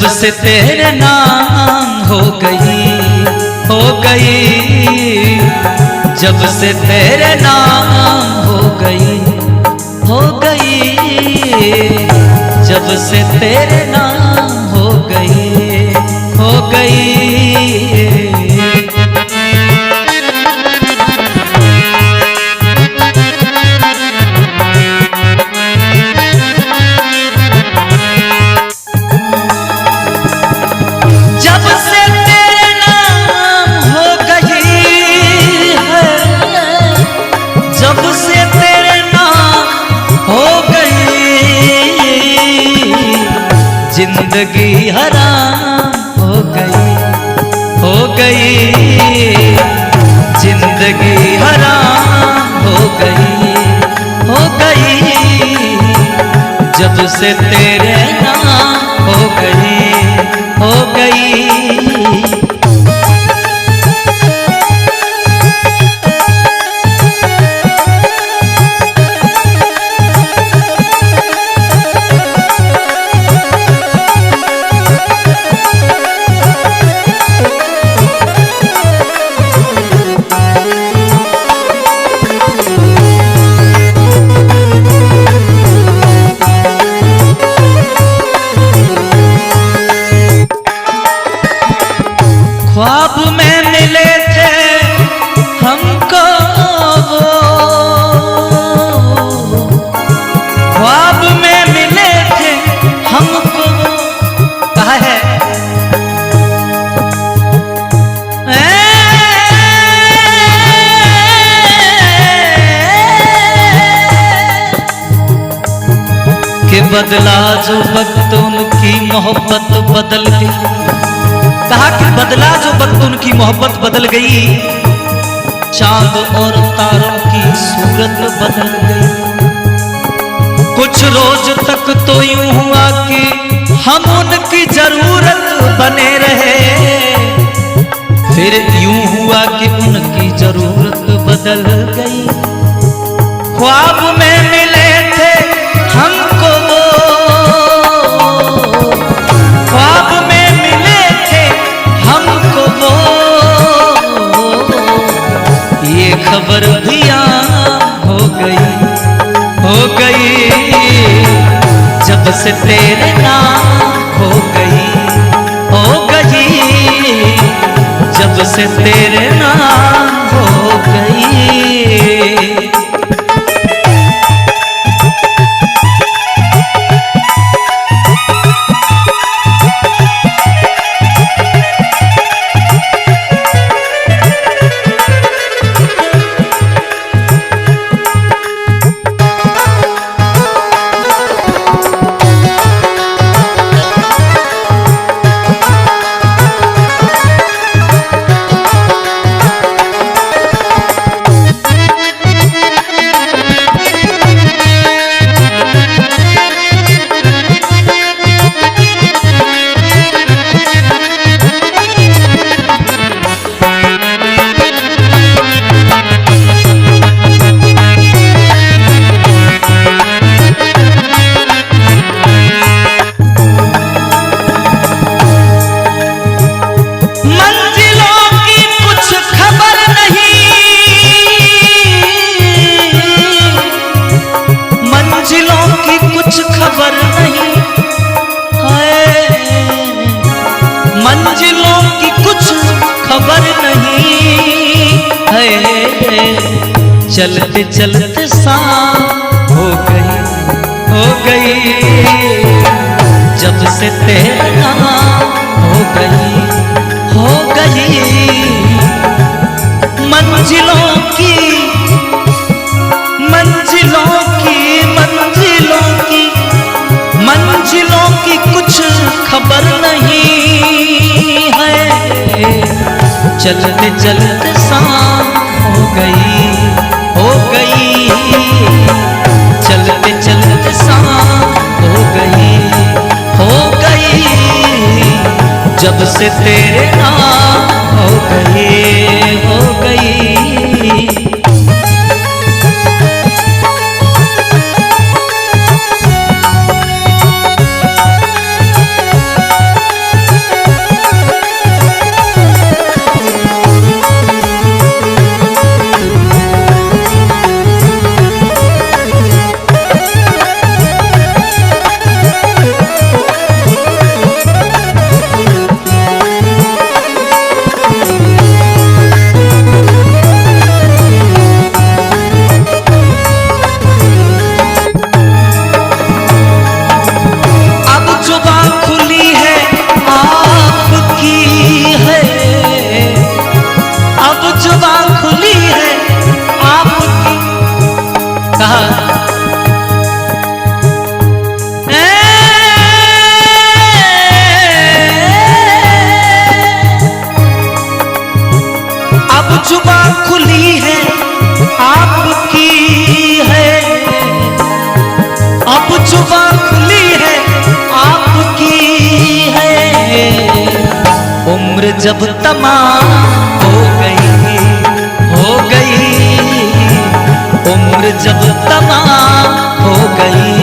जब से तेरे नाम हो गई, हो गई, जब से तेरे नाम हो गई, हो गई, जब से तेरे नाम हो गई, हो गई। जिंदगी हराम हो गई, हो गई, जिंदगी हराम हो गई, हो गई, जब से तेरे नाम हो गई, हो गई। ख्वाब में मिले थे हमको वो, ख्वाब में मिले थे हमको वो, कहा है कि बदला जो वक्त उनकी मोहब्बत बदल गई। कहा कि बदला जो वक्त उनकी मोहब्बत बदल गई, चांद और तारों की सूरत बदल गई। कुछ रोज तक तो यूं हुआ कि हम उनकी जरूरत बने रहे, फिर यूं हुआ कि उनकी जरूरत बदल गई। ख्वाब में मिले थे हमको वो, ख्वाब में मिले थे हमको वो, ये खबर भी हो गई, हो गई, जब से तेरे नाम हो गई, हो गई, जब से तेरे नाम हो गई। चलते चलते शाम हो गई, हो गई, जब से तेरा नाम हो गई, हो गई, मंजिलों की, मंजिलों की, मंजिलों की, मंजिलों की कुछ खबर नहीं है। चलते चलते शाम हो गई, हो गई, चलते चलते शाम हो गई, हो गई, जब से तेरे नाम हो गई, हो गई। जुबा खुली है आपकी है, अब जुबा खुली है आपकी है। उम्र जब तमाम हो गई, उम्र जब तमाम हो गई,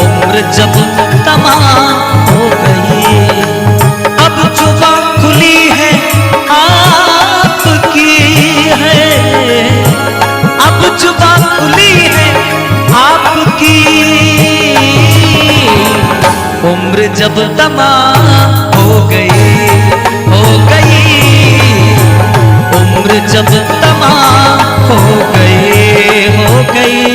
उम्र जब तमाम हो गई। अब जुबा खुली है आपकी है, अब जुबा खुली है आपकी। उम्र जब तमाम हो गई, उम्र जब तमाम हो गई।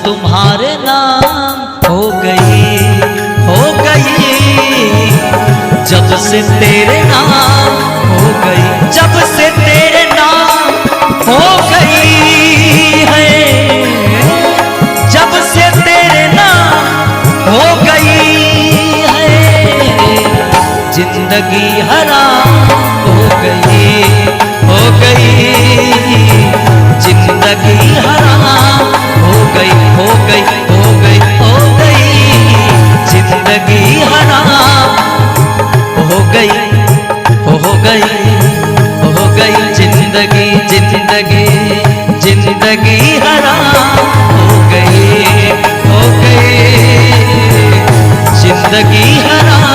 तुम्हारे नाम हो गई, जब से तेरे नाम हो गई, जब से तेरे नाम हो गई है, जब से तेरे नाम हो गई है। जिंदगी हराम हो गई, जिंदगी हराम हो गई, जिंदगी हराम हो गई, जिंदगी जिंदगी हराम हो गई, जिंदगी हराम